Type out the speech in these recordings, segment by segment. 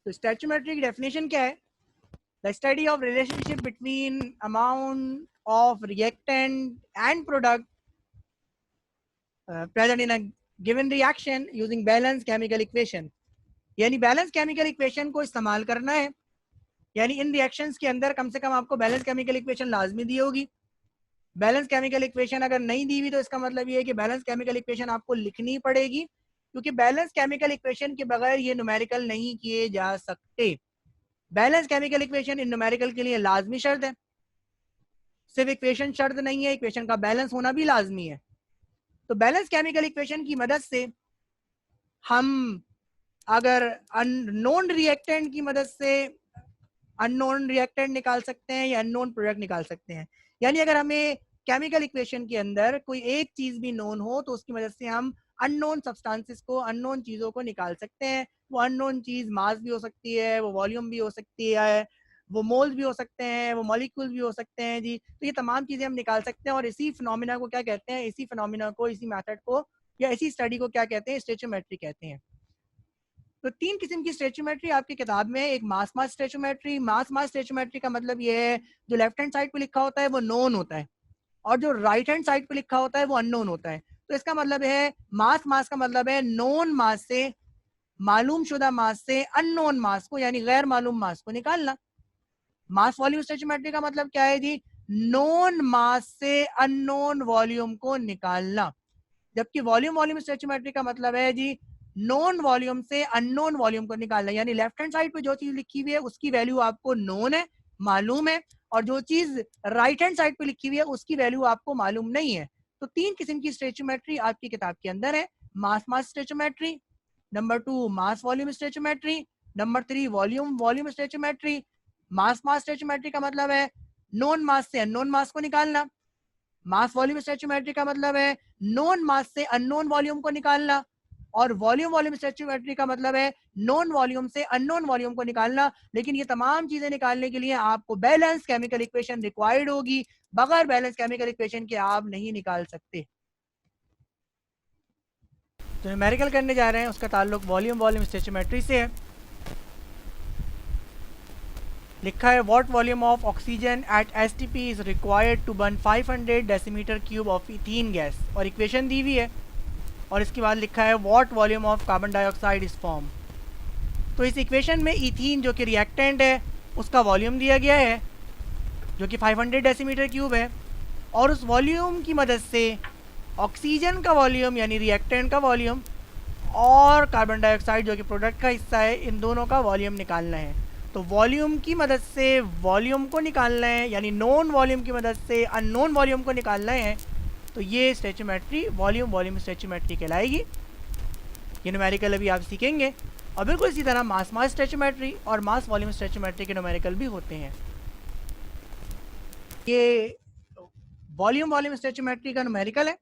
तो स्टोइचियोमेट्री की डेफिनेशन क्या है? The study of relationship between amount of reactant and product present in a given reaction using balance chemical equation. यानी balance chemical equation को इस्तेमाल करना है, यानी इन रिएक्शंस के अंदर कम से कम आपको बैलेंस केमिकल इक्वेशन लाजमी दी होगी। बैलेंस केमिकल इक्वेशन अगर नहीं दी हुई तो इसका मतलब ये है कि बैलेंस केमिकल इक्वेशन आपको लिखनी पड़ेगी, क्योंकि बैलेंस केमिकल इक्वेशन के बगैर ये न्यूमेरिकल नहीं किए जा सकते। Balance chemical equation in numerical के लिए लाजमी शर्त है। सिर्फ इक्वेशन शर्त नहीं है, इक्वेशन का बैलेंस होना भी लाजमी है। तो बैलेंस केमिकल इक्वेशन की मदद से हम अगर अननोन रिएक्टेंट की मदद से अननोन रिएक्टेंट निकाल सकते हैं या अननोन प्रोडक्ट निकाल सकते हैं। यानी अगर हमें केमिकल इक्वेशन के अंदर कोई एक चीज भी नोन हो तो उसकी मदद से हम अननोन सब्सटेंसेस को, अननोन चीजों को निकाल सकते हैं। वो अननोन चीज मास भी हो सकती है, वो वॉल्यूम भी हो सकती है, वो मोल्स भी हो सकते हैं, वो मॉलिक्यूल्स भी हो सकते हैं जी। तो ये तमाम चीजें हम निकाल सकते हैं। और इसी फिनोमिना को क्या कहते हैं? इसी फिनोमिना को, इसी मेथड को या इसी स्टडी को क्या कहते हैं? स्टोइचियोमेट्री कहते हैं। तो तीन किस्म की स्टोइचियोमेट्री आपकी किताब में, एक मास mass stoichiometry. Mass mass stoichiometry का मतलब ये है जो लेफ्ट हैंड साइड पे लिखा होता है वो नोन होता है और जो राइट हैंड साइड पे लिखा होता है वो अननोन होता है। तो इसका मतलब है मास मास का मतलब है नोन मास से, मालूम शुदा मास से अननोन मास को यानी गैर मालूम मास को निकालना। मास वॉल्यूम स्टोइचियोमेट्री का मतलब क्या है जी? नोन मास से अननोन वॉल्यूम को निकालना। जबकि वॉल्यूम वॉल्यूम स्टोइचियोमेट्री का मतलब है जी नोन वॉल्यूम से अननोन वॉल्यूम को निकालना। यानी लेफ्ट हैंड साइड पे जो चीज लिखी हुई है उसकी वैल्यू आपको नोन है, मालूम है, और जो चीज राइट हैंड साइड पे लिखी हुई है उसकी वैल्यू आपको मालूम नहीं है। तो तीन किस्म की स्टोइचियोमेट्री आपकी किताब के अंदर है। Mass mass stoichiometry, number 2 mass volume stoichiometry, number 3 volume volume stoichiometry. Mass mass stoichiometry का मतलब है नोन मास से अननोन मास को निकालना। मास वॉल्यूम स्टोइचियोमेट्री का मतलब है नोन मास से अननोन वॉल्यूम को निकालना। और वॉल्यूम वॉल्यूम स्टोइचियोमेट्री का मतलब है नोन वॉल्यूम से अननोन वॉल्यूम को निकालना। लेकिन ये तमाम चीजें निकालने के लिए आपको बैलेंस केमिकल इक्वेशन रिक्वायर्ड होगी। बगैर बैलेंस केमिकल इक्वेशन के आप नहीं निकाल सकते। जो न्यूमेरिकल करने जा रहे हैं उसका ताल्लुक वॉल्यूम वॉल्यूम स्टोइचियोमेट्री से है। लिखा है what volume of oxygen at STP is required to burn 500 decimetre cube of ethene gas, और इक्वेशन दी हुई है। और इसके बाद लिखा है what volume of carbon dioxide is form. तो इस इक्वेशन में इथीन जो कि रिएक्टेंट है उसका वॉल्यूम दिया गया है जो कि 500 डेसीमीटर क्यूब है, और उस वॉल्यूम की मदद से ऑक्सीजन का वॉल्यूम यानी रिएक्टेंट का वॉल्यूम और कार्बन डाइऑक्साइड जो कि प्रोडक्ट का हिस्सा है, इन दोनों का वॉल्यूम निकालना है। तो वॉल्यूम की मदद से वॉल्यूम को निकालना है, यानी नॉन वॉल्यूम की मदद से अननोन वॉल्यूम को निकालना है। तो ये स्टोइचियोमेट्री वॉल्यूम वॉल्यूम स्टोइचियोमेट्री कहलाएगी। ये न्यूमेरिकल अभी आप सीखेंगे। और बिल्कुल इसी तरह मास मास स्टोइचियोमेट्री और मास वॉल्यूम स्टोइचियोमेट्री के न्यूमेरिकल भी होते हैं। ये वॉल्यूम वॉल्यूम स्टोइचियोमेट्री का न्यूमेरिकल है।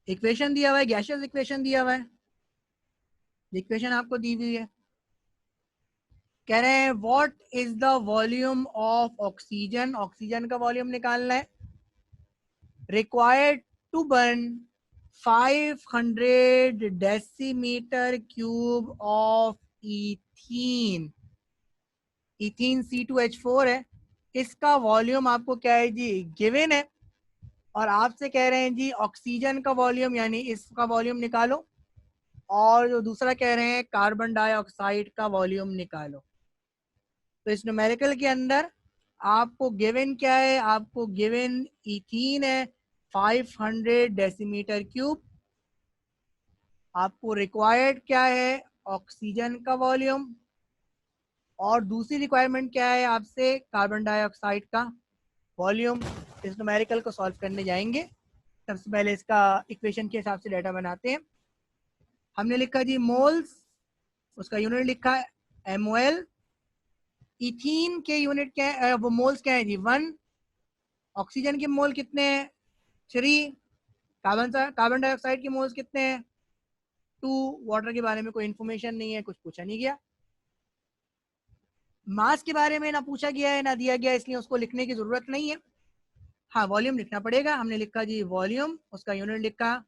इक्वेशन दिया हुआ है, गैसियस इक्वेशन दिया हुआ है, इक्वेशन आपको दी हुई है। कह रहे हैं what is the volume of oxygen, oxygen का वॉल्यूम निकालना है, required to burn 500 decimetre cube of ethene. Ethene C2H4 है, इसका वॉल्यूम आपको क्या है जी? गिवन है। और आपसे कह रहे हैं जी ऑक्सीजन का वॉल्यूम यानी इसका वॉल्यूम निकालो, और जो दूसरा कह रहे हैं कार्बन डाइऑक्साइड का वॉल्यूम निकालो। तो इस न्यूमेरिकल के अंदर आपको गिवन क्या है? आपको गिवन इथीन है 500 डेसीमीटर क्यूब। आपको रिक्वायर्ड क्या है? ऑक्सीजन का वॉल्यूम। और दूसरी रिक्वायरमेंट क्या है आपसे? कार्बन डाइऑक्साइड का वॉल्यूम। इस न्यूमेरिकल को सॉल्व करने जाएंगे। सबसे पहले इसका इक्वेशन के हिसाब से डाटा बनाते हैं। हमने लिखा जी मोल्स, उसका यूनिट लिखा है MOL। इथीन के यूनिट क्या है? वो मोल्स क्या है जी? 1। ऑक्सीजन के मोल कितने हैं? 3। कार्बन डाइऑक्साइड के मोल्स कितने हैं? 2। वाटर के बारे में कोई इन्फॉर्मेशन नहीं है, कुछ पूछा नहीं गया। मास के बारे में ना पूछा गया है ना दिया गया, इसलिए उसको लिखने की जरूरत नहीं है। हाँ, वॉल्यूम लिखना पड़ेगा। हमने लिखा जी वॉल्यूम, उसका यूनिट लिखा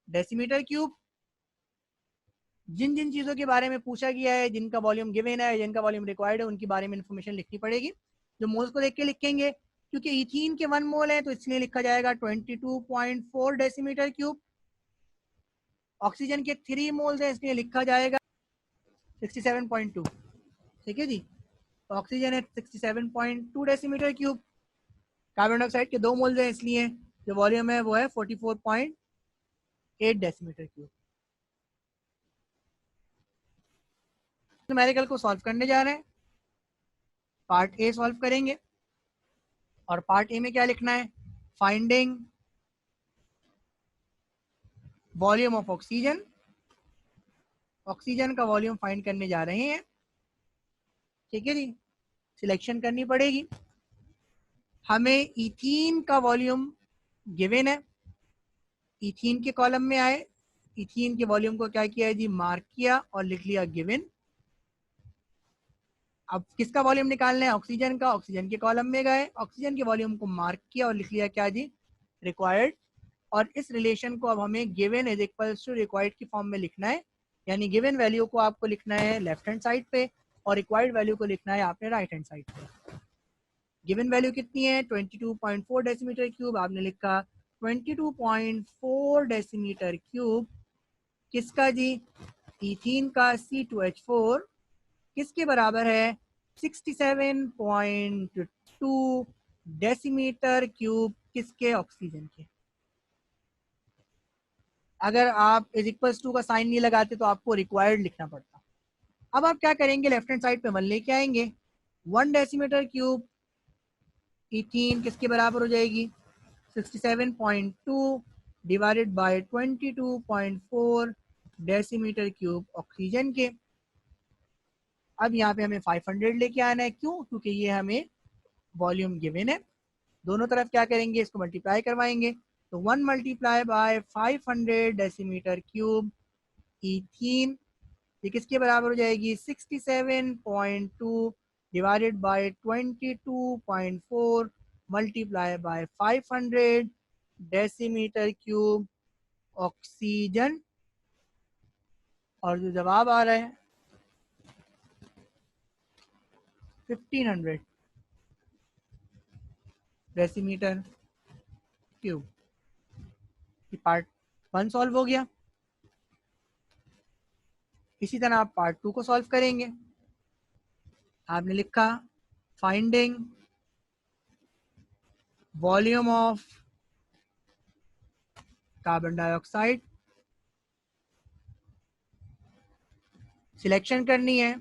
डेसीमीटर क्यूब। जिन जिन चीज़ों के बारे में पूछा गया है, जिनका वॉल्यूम गिवन है, जिनका वॉल्यूम रिक्वायर्ड है, उनके बारे में इन्फॉर्मेशन लिखनी पड़ेगी। जो मोल्स को देख के लिखेंगे, क्योंकि इथीन के 1 मोल है तो इसलिए लिखा जाएगा 22.4 डेसीमीटर क्यूब। ऑक्सीजन के 3 मोल्स है इसलिए लिखा जाएगा 67.2। ठीक है जी, ऑक्सीजन है 67.2 डेसीमीटर क्यूब। कार्बन डाइऑक्साइड के 2 मोल्स है इसलिए जो वॉल्यूम है वो है 44.8 डेसीमीटर क्यूब। न्यूमेरिकल को सॉल्व करने जा रहे हैं। पार्ट ए सॉल्व करेंगे और पार्ट ए में क्या लिखना है, finding volume of oxygen. Oxygen का वॉल्यूम फाइंड करने जा रहे हैं। ठीक है जी, सिलेक्शन करनी पड़ेगी। हमें इथीन का वॉल्यूम गिवन है, इथीन के कॉलम में आए, इथीन के वॉल्यूम को क्या किया है जी, मार्क किया और लिख लिया गिवन। अब किसका वॉल्यूम निकालना है, ऑक्सीजन का। ऑक्सीजन के कॉलम में गए, ऑक्सीजन के वॉल्यूम को मार्क किया और लिख लिया क्या जी, रिक्वायर्ड। और इस रिलेशन को अब हमें given is equals to required की फॉर्म में लिखना है। यानी गिवन वैल्यू को आपको लिखना है लेफ्ट हैंड साइड पे और रिक्वायर्ड वैल्यू को लिखना है आपने राइट हैंड साइड पे। गिवन वैल्यू कितनी है, 22.4 डेसीमीटर क्यूब। आपने लिखा 22.4 डेसीमीटर क्यूब किसका जी, इथीन का C2H4 किसके बराबर है, 67.2 डेसीमीटर क्यूब किसके, ऑक्सीजन के। अगर आप इज इक्वल्स टू का साइन नहीं लगाते तो आपको रिक्वायर्ड लिखना पड़ता। अब आप क्या करेंगे, लेफ्ट हैंड साइड पे 1 लेके आएंगे। 1 डेसीमीटर क्यूब इथीन किसके बराबर हो जाएगी, 67.2 divided by 22.4 decimetre cube oxygen के। अब यहाँ पे हमें 500 लेके आना है, क्यों, क्योंकि ये हमें वॉल्यूम गिवन है। दोनों तरफ क्या करेंगे, इसको मल्टीप्लाई करवाएंगे। तो 1 multiply by 500 decimetre cube ethene, ये किसके बराबर हो जाएगी, 67.2 divided by 22.4 multiply by 500 decimetre cube oxygen. और जो जवाब आ रहा है 1500 डेसीमीटर क्यूब। पार्ट 1 सॉल्व हो गया। इसी तरह आप पार्ट 2 को सॉल्व करेंगे। आपने लिखा finding volume of carbon dioxide. Selection करनी है,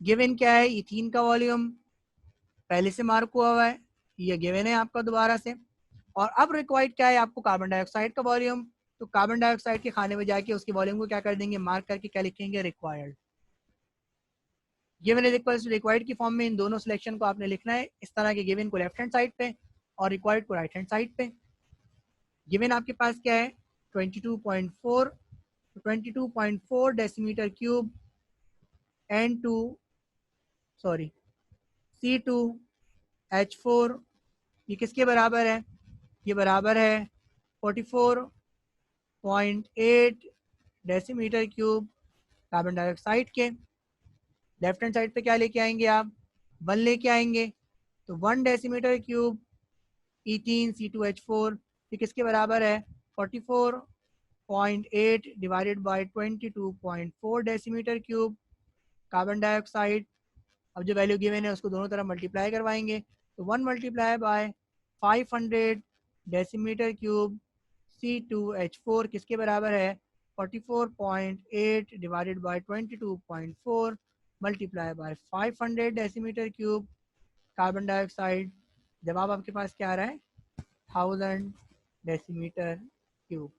गिवन क्या है, इथीन का वॉल्यूम पहले से मार्क हुआ है, ये गिवन है आपका दोबारा से। और अब रिक्वायर्ड क्या है आपको, कार्बन डाइऑक्साइड का वॉल्यूम। तो कार्बन डाइऑक्साइड के खाने में जाके उसके वॉल्यूम को क्या कर देंगे, मार्क करके क्या लिखेंगे, required. Given is equals to required की फॉर्म में इन दोनों सिलेक्शन को आपने लिखना है इस तरह के, गिवन को लेफ्ट हैंड साइड पे और रिक्वायर्ड को राइट हैंड साइड पे। गिवन आपके पास क्या है, 22.4, 22.4 decimetre cube N2 sorry C2H4 ये किसके बराबर है, ये बराबर है 44.8 डेसीमीटर क्यूब कार्बन डाइऑक्साइड के। लेफ्ट हैंड साइड पे क्या लेके आएंगे आप, 1 लेके आएंगे। तो 1 डेसीमीटर क्यूब इथीन C2H4 ये किसके बराबर है, 44.8 divided by 22.4 decimetre cube carbon dioxide. अब जो वैल्यू गिवन है उसको दोनों तरफ मल्टीप्लाई करवाएंगे। तो 1 multiply by 500 decimetre cube C2H4 किसके बराबर है, 44.8 divided by 22.4 multiply by 500 decimetre cube carbon dioxide. जवाब आपके पास क्या आ रहा है, 1000 डेसीमीटर क्यूब।